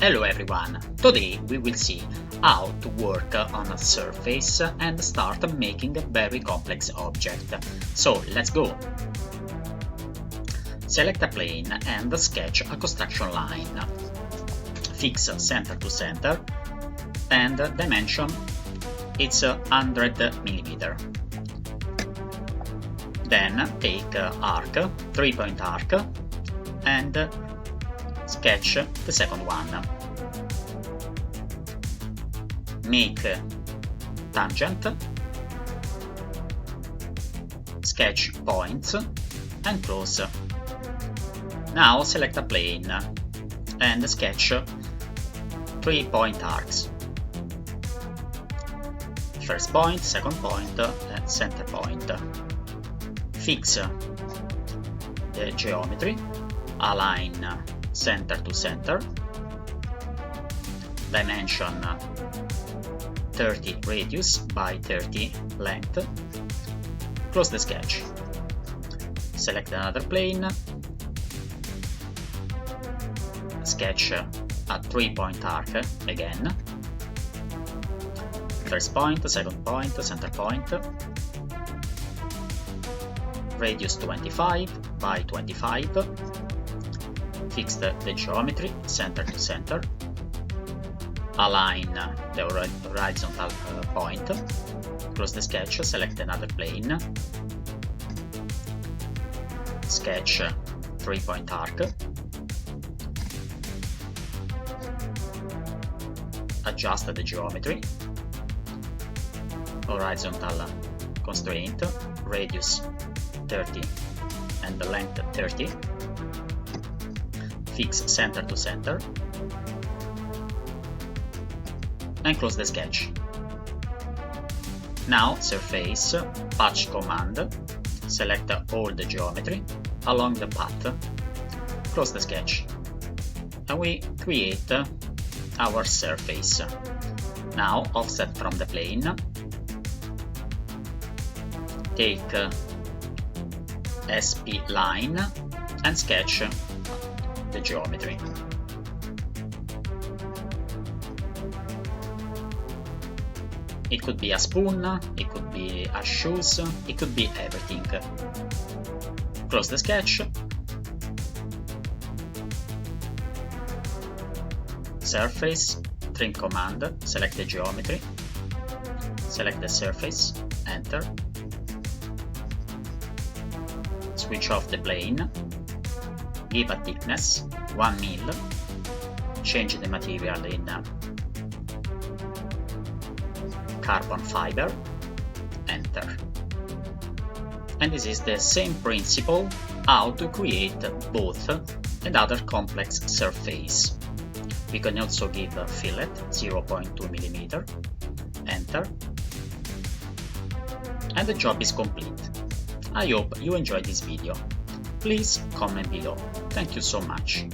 Hello everyone! Today we will see how to work on a surface and start making a very complex object. So let's go! Select a plane and sketch a construction line. Fix center to center and dimension it's 100 mm. Then take arc, 3-point arc, and sketch the second one. Make tangent, sketch points, and close. Now select a plane and sketch 3-point arcs. First point, second point, and center point. Fix the geometry, align center to center, dimension 30 radius by 30 length, close the sketch. Select another plane, sketch a 3-point arc again, first point, second point, center point, radius 25 by 25, fix the geometry, center to center, align the horizontal point, close the sketch, select another plane, sketch 3-point arc, adjust the geometry, horizontal constraint, radius 30 and the length 30, fix center to center, and close the sketch. Now surface, patch command, select all the geometry along the path, close the sketch, and we create our surface. Now offset from the plane, take SP line and sketch the geometry. It could be a spoon, it could be a shoes, it could be everything. Close the sketch. Surface, trim command, select the geometry, select the surface, enter. Switch off the plane, give a thickness 1 mil, change the material in carbon fiber, enter. And this is the same principle how to create both and other complex surface. We can also give a fillet 0.2 mm, enter, and the job is complete. I hope you enjoyed this video. Please comment below. Thank you so much.